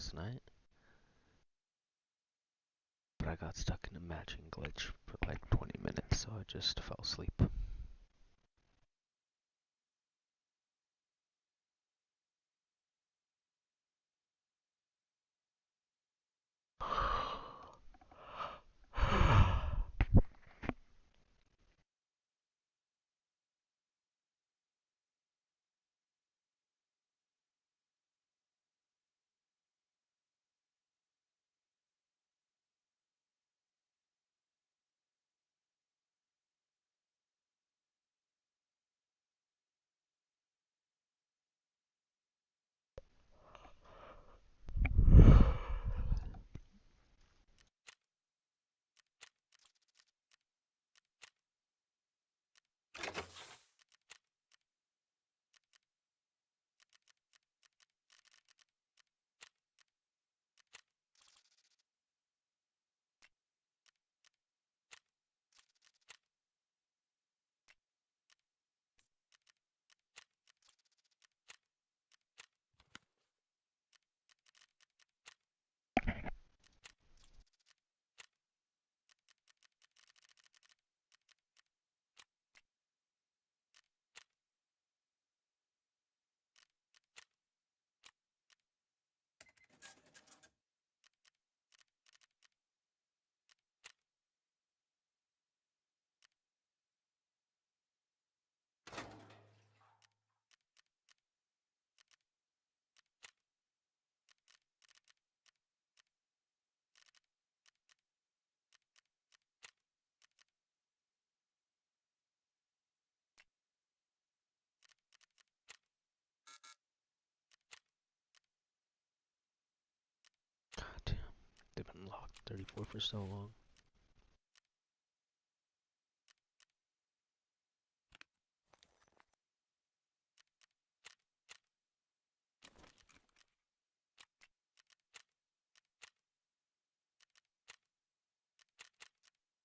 last night, but I got stuck in a matching glitch for like 20 minutes, so I just fell asleep. God damn, they've been locked 34 for so long.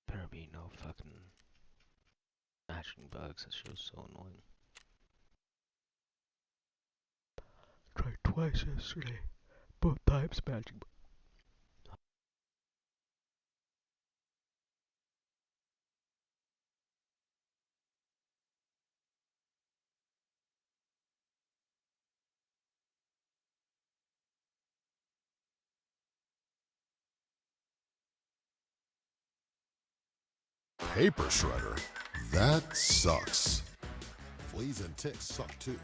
Better be no fucking matching bugs, that shit was so annoying. Tried twice yesterday, both times matching bugs. Paper shredder? That sucks. Fleas and ticks suck too.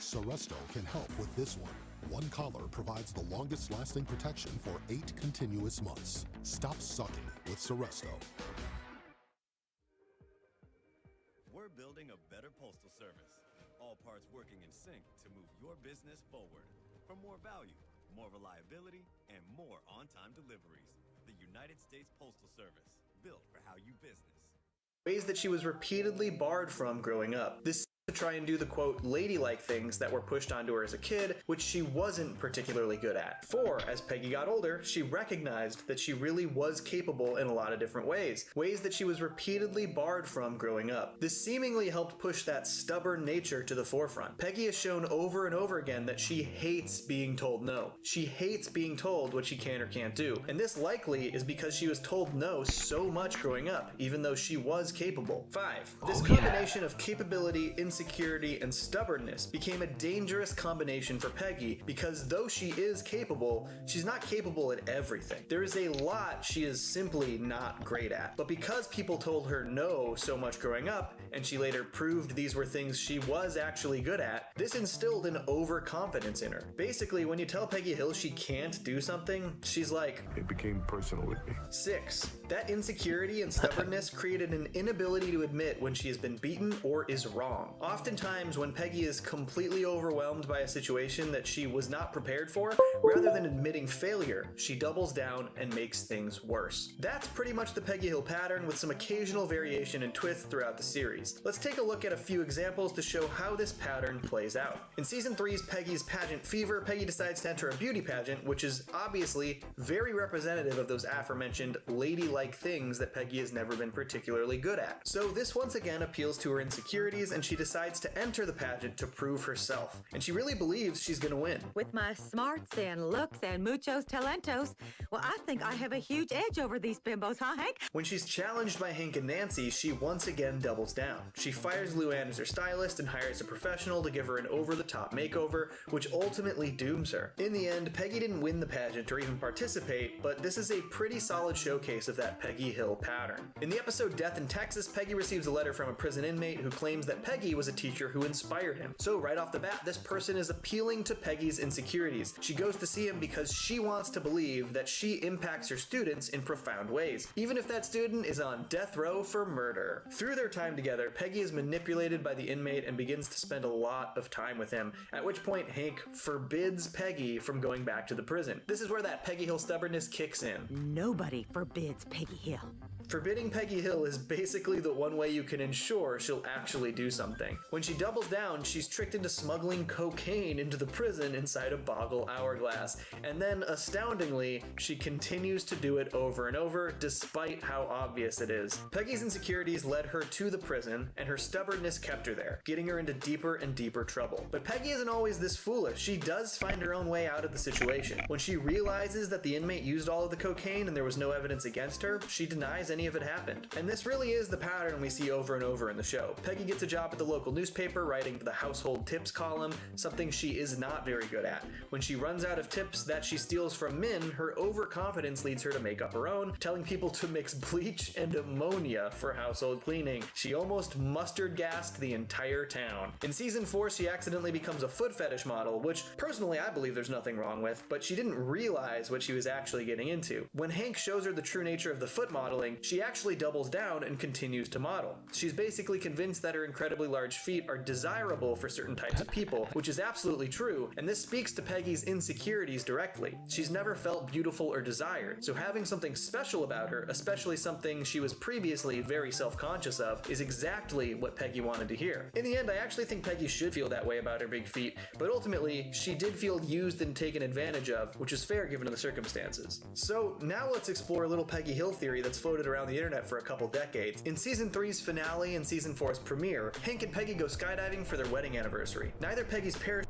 Seresto can help with this one. One collar provides the longest lasting protection for 8 continuous months. Stop sucking with Seresto. We're building a better postal service. All parts working in sync to move your business forward. For more value, more reliability, and more on-time deliveries. The United States Postal Service, built for how you business. Ways that she was repeatedly barred from growing up. This to try and do the quote ladylike things that were pushed onto her as a kid, which she wasn't particularly good at. 4, as Peggy got older, she recognized that she really was capable in a lot of different ways that she was repeatedly barred from growing up. This seemingly helped push that stubborn nature to the forefront. Peggy has shown over and over again that she hates being told no. She hates being told what she can or can't do, and this likely is because she was told no so much growing up, even though she was capable. 5, this combination of capability, insecurity, and stubbornness became a dangerous combination for Peggy because though she is capable, she's not capable at everything. There is a lot she is simply not great at. But because people told her no so much growing up, and she later proved these were things she was actually good at, this instilled an overconfidence in her. Basically, when you tell Peggy Hill she can't do something, she's like, it became personal with me. 6, that insecurity and stubbornness created an inability to admit when she has been beaten or is wrong. Oftentimes, when Peggy is completely overwhelmed by a situation that she was not prepared for, rather than admitting failure, she doubles down and makes things worse. That's pretty much the Peggy Hill pattern, with some occasional variation and twists throughout the series. Let's take a look at a few examples to show how this pattern plays out. In Season 3's Peggy's Pageant Fever, Peggy decides to enter a beauty pageant, which is obviously very representative of those aforementioned ladylike things that Peggy has never been particularly good at. So this once again appeals to her insecurities, and she decides decides to enter the pageant to prove herself, and she really believes she's gonna win. With my smarts and looks and muchos talentos, well, I think I have a huge edge over these bimbos, huh, Hank? When she's challenged by Hank and Nancy, she once again doubles down. She fires Luann as her stylist and hires a professional to give her an over-the-top makeover, which ultimately dooms her. In the end, Peggy didn't win the pageant or even participate, but this is a pretty solid showcase of that Peggy Hill pattern. In the episode Death in Texas, Peggy receives a letter from a prison inmate who claims that Peggy was a teacher who inspired him. So right off the bat, this person is appealing to Peggy's insecurities. She goes to see him because she wants to believe that she impacts her students in profound ways, even if that student is on death row for murder. Through their time together, Peggy is manipulated by the inmate and begins to spend a lot of time with him, at which point Hank forbids Peggy from going back to the prison. This is where that Peggy Hill stubbornness kicks in. Nobody forbids Peggy Hill. Forbidding Peggy Hill is basically the one way you can ensure she'll actually do something. When she doubles down, she's tricked into smuggling cocaine into the prison inside a Boggle hourglass, and then, astoundingly, she continues to do it over and over, despite how obvious it is. Peggy's insecurities led her to the prison, and her stubbornness kept her there, getting her into deeper and deeper trouble. But Peggy isn't always this foolish. She does find her own way out of the situation. When she realizes that the inmate used all of the cocaine and there was no evidence against her, she denies any of it happened. And this really is the pattern we see over and over in the show. Peggy gets a job at the local newspaper writing the household tips column, something she is not very good at. When she runs out of tips that she steals from Min, her overconfidence leads her to make up her own, telling people to mix bleach and ammonia for household cleaning. She almost mustard gassed the entire town. In season 4, she accidentally becomes a foot fetish model, which personally I believe there's nothing wrong with, but she didn't realize what she was actually getting into. When Hank shows her the true nature of the foot modeling, she actually doubles down and continues to model. She's basically convinced that her incredibly large feet are desirable for certain types of people, which is absolutely true, and this speaks to Peggy's insecurities directly. She's never felt beautiful or desired, so having something special about her, especially something she was previously very self-conscious of, is exactly what Peggy wanted to hear. In the end, I actually think Peggy should feel that way about her big feet, but ultimately, she did feel used and taken advantage of, which is fair given the circumstances. So now let's explore a little Peggy Hill theory that's floated around the internet for a couple decades. In season 3's finale and season 4's premiere, Hank and Peggy go skydiving for their wedding anniversary. Neither Peggy's parachute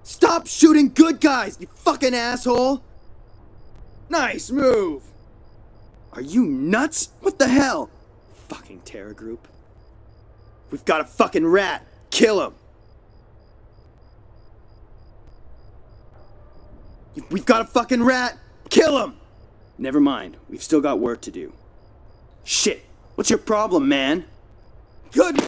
Stop shooting good guys, you fucking asshole! Nice move! Are you nuts? What the hell? Fucking terror group. We've got a fucking rat! Kill him! We've got a fucking rat! Kill him! Never mind, we've still got work to do. Shit, what's your problem, man? Good...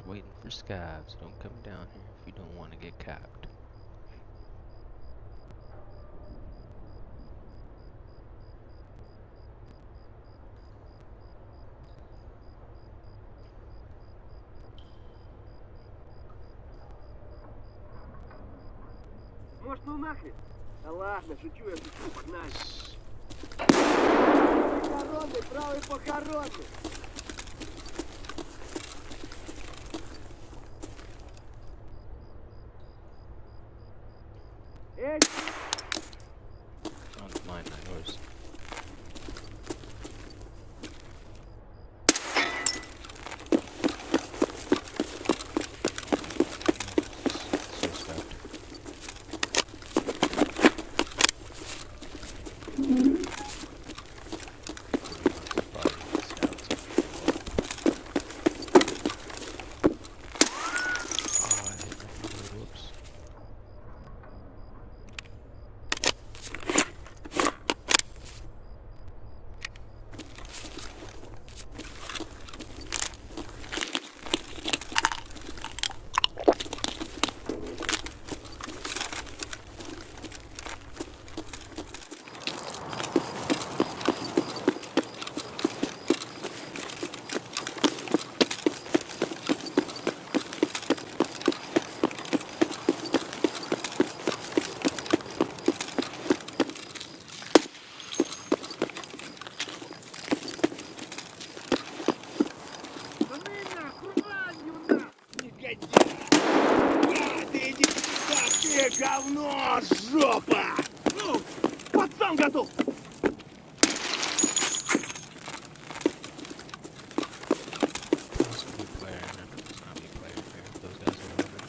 Waiting for scabs. Don't come down here if you don't want to get capped. Может, ну нахрен? Да ладно, шучу, погнали. Похоронный, правый похоронный. doors. Suspect. Говно, жопа! Ну, пацан готов! Possibly player, and if it's not me player here, if those guys are over.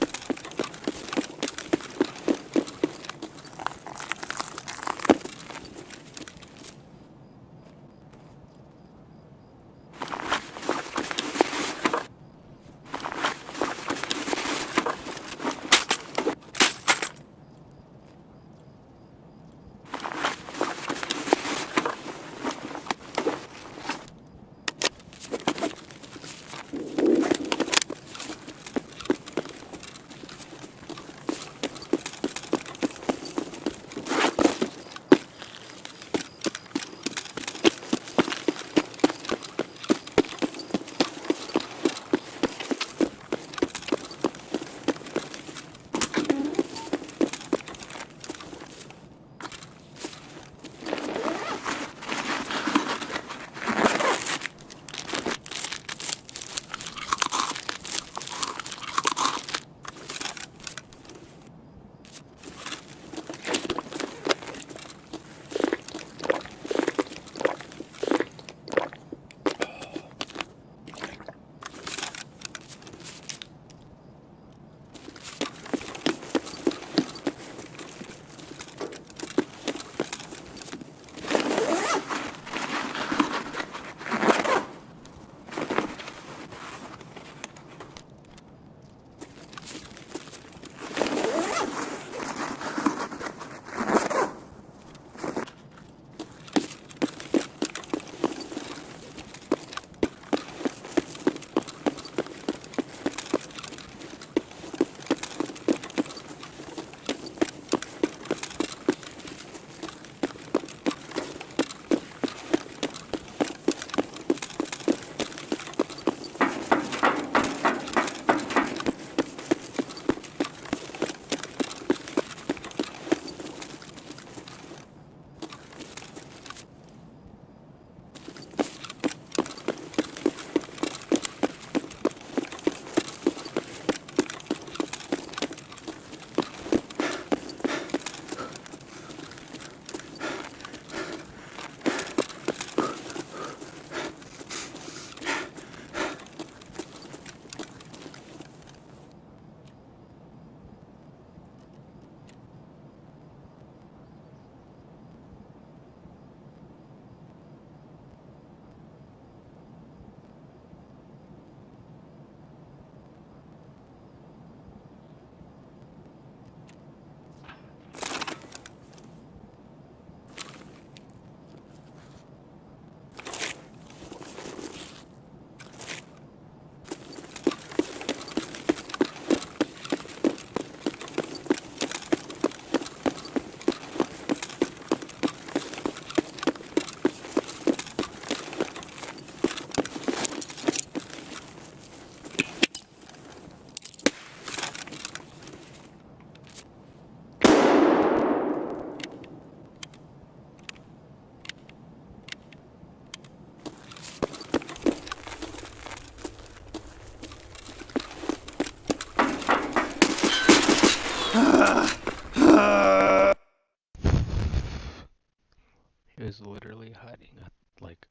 It was literally hiding, like,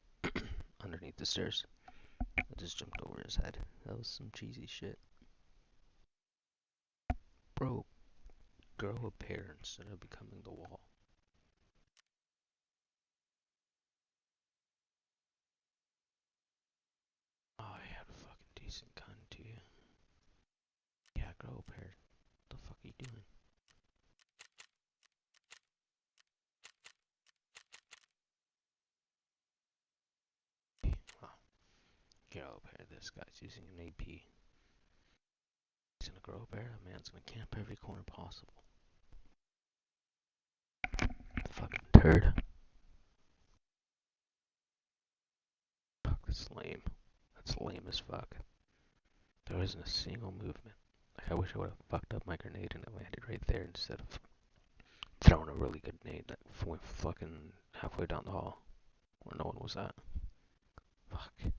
underneath the stairs. I just jumped over his head. That was some cheesy shit. Bro, grow a pair instead of becoming the wall. Oh, I had a fucking decent gun too. Yeah, grow a pair. What the fuck are you doing? Wow. Grow a pair. This guy's using an AP. He's gonna grow a pair. That man's gonna camp every corner possible. Fucking turd. Fuck, that's lame. That's lame as fuck. There wasn't a single movement. Like, I wish I would have fucked up my grenade and it landed right there instead of throwing a really good grenade that went fucking halfway down the hall where no one was at. Fuck.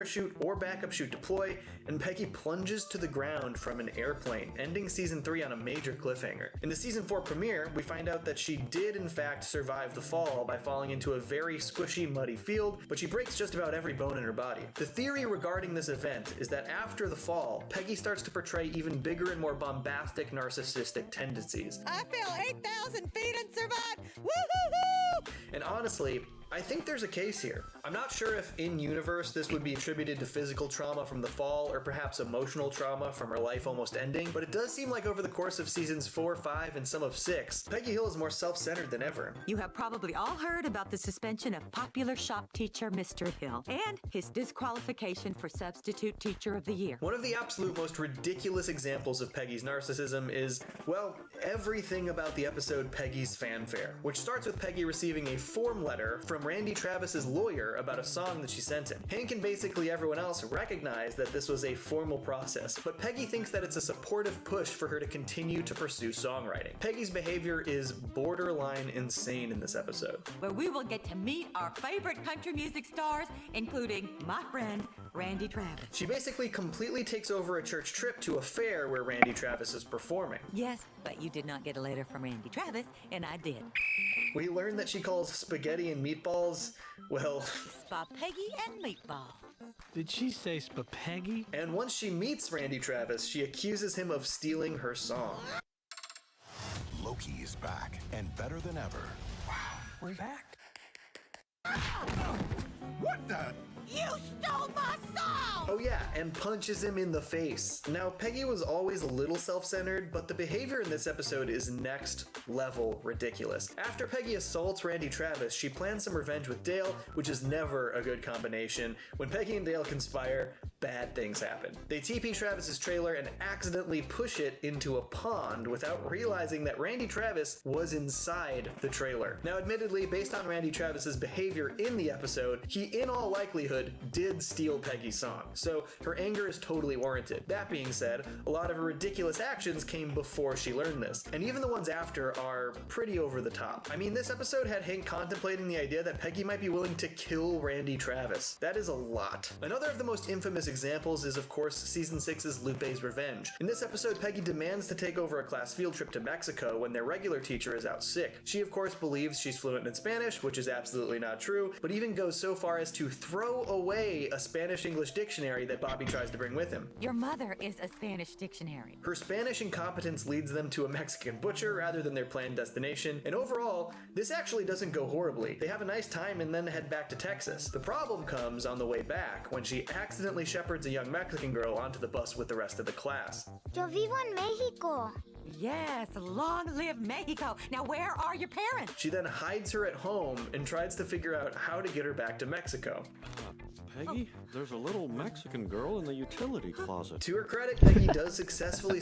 parachute or backup chute deploy, and Peggy plunges to the ground from an airplane, ending Season 3 on a major cliffhanger. In the Season 4 premiere, we find out that she did in fact survive the fall by falling into a very squishy, muddy field, but she breaks just about every bone in her body. The theory regarding this event is that after the fall, Peggy starts to portray even bigger and more bombastic narcissistic tendencies. I fell 8,000 feet and survived! Woo-hoo-hoo! And honestly, I think there's a case here. I'm not sure if in-universe this would be attributed to physical trauma from the fall or perhaps emotional trauma from her life almost ending, but it does seem like over the course of seasons 4, 5, and some of 6, Peggy Hill is more self-centered than ever. You have probably all heard about the suspension of popular shop teacher Mr. Hill and his disqualification for substitute teacher of the year. One of the absolute most ridiculous examples of Peggy's narcissism is, well, everything about the episode Peggy's Fanfare, which starts with Peggy receiving a form letter from Randy Travis's lawyer about a song that she sent him. Hank and basically everyone else recognize that this was a formal process, but Peggy thinks that it's a supportive push for her to continue to pursue songwriting. Peggy's behavior is borderline insane in this episode. Where we will get to meet our favorite country music stars, including my friend Randy Travis. She basically completely takes over a church trip to a fair where Randy Travis is performing. Yes, but you did not get a letter from Randy Travis, and I did. We learn that she calls spaghetti and meatballs, well... Spaghetti and meatball. Did she say Spapeggy? And once she meets Randy Travis, she accuses him of stealing her song. Loki is back, and better than ever. We're back. What the? You stole my song! Oh yeah, and punches him in the face. Now, Peggy was always a little self-centered, but the behavior in this episode is next level ridiculous. After Peggy assaults Randy Travis, she plans some revenge with Dale, which is never a good combination. When Peggy and Dale conspire, bad things happen. They TP Travis's trailer and accidentally push it into a pond without realizing that Randy Travis was inside the trailer. Now, admittedly, based on Randy Travis's behavior in the episode, he in all likelihood did steal Peggy's song, so her anger is totally warranted. That being said, a lot of her ridiculous actions came before she learned this, and even the ones after are pretty over the top. I mean, this episode had Hank contemplating the idea that Peggy might be willing to kill Randy Travis. That is a lot. Another of the most infamous examples is, of course, Season 6's Lupe's Revenge. In this episode, Peggy demands to take over a class field trip to Mexico when their regular teacher is out sick. She, of course, believes she's fluent in Spanish, which is absolutely not true, but even goes so far as to throw away a Spanish-English dictionary that Bobby tries to bring with him. Your mother is a Spanish dictionary. Her Spanish incompetence leads them to a Mexican butcher rather than their planned destination, and overall, this actually doesn't go horribly. They have a nice time and then head back to Texas. The problem comes on the way back when she accidentally shepherds a young Mexican girl onto the bus with the rest of the class. Yo vivo en México. Yes, long live Mexico. Now, where are your parents? She then hides her at home and tries to figure out how to get her back to Mexico. Peggy, there's a little Mexican girl in the utility closet. To her credit, Peggy does successfully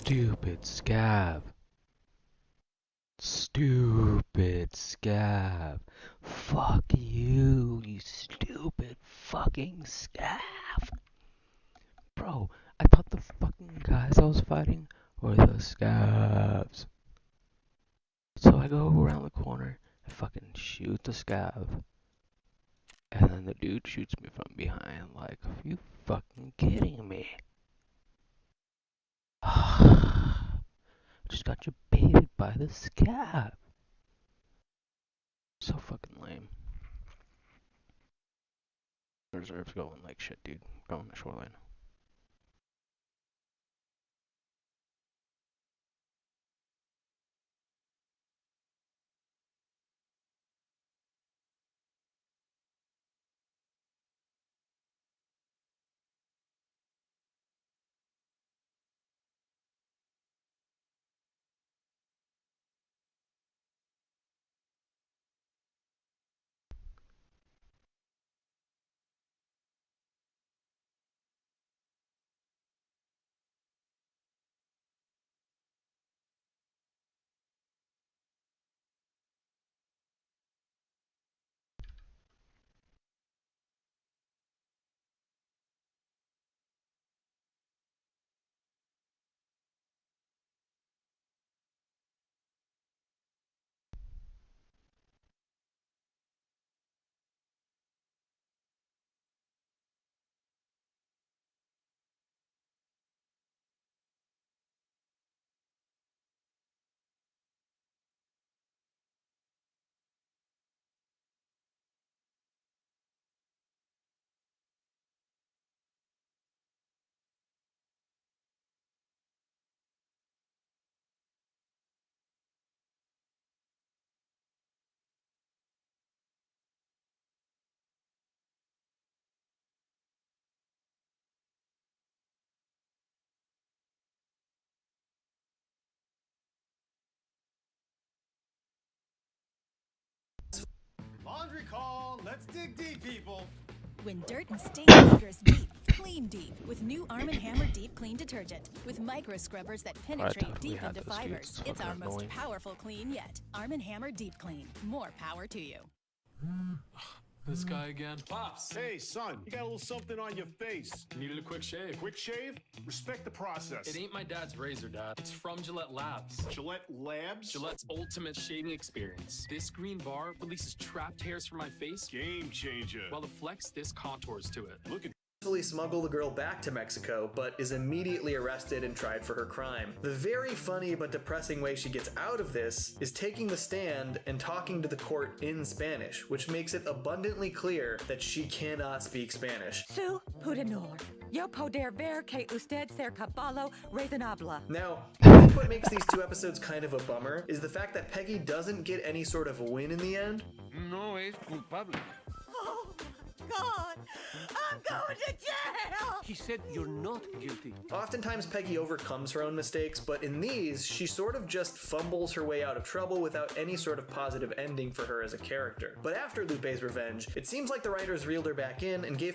Stupid scab. Stupid scab. Fuck you, you stupid fucking scab. Bro, I thought the fucking guys I was fighting were the scabs. So I go around the corner and fucking shoot the scab. And then the dude shoots me from behind like, are you fucking kidding me? Just got you baited by the scab. So fucking lame. Reserves going like shit, dude. Going to shoreline. Laundry call. Let's dig deep, people. When dirt and stain lingers deep, clean deep with new Arm & Hammer Deep Clean Detergent. With micro scrubbers that penetrate deep into fibers. It's our most powerful clean yet. Arm & Hammer Deep Clean. More power to you. This guy again. Pops. Hey, son. You got a little something on your face. Needed a quick shave. Quick shave? Respect the process. It ain't my dad's razor, Dad. It's from Gillette Labs. Gillette Labs? Gillette's ultimate shaving experience. This green bar releases trapped hairs from my face. Game changer. While the Flex Disc contours to it. Look at smuggle the girl back to Mexico, but is immediately arrested and tried for her crime. The very funny but depressing way she gets out of this is taking the stand and talking to the court in Spanish, which makes it abundantly clear that she cannot speak Spanish. Su pudor. Yo poder ver que usted ser caballo razonable. Now, I think what makes these two episodes kind of a bummer is the fact that Peggy doesn't get any sort of win in the end. No es culpable. Oh God, I'm going to jail! He said you're not guilty. Oftentimes Peggy overcomes her own mistakes, but in these, she sort of just fumbles her way out of trouble without any sort of positive ending for her as a character. But after Lupe's revenge, it seems like the writers reeled her back in and gave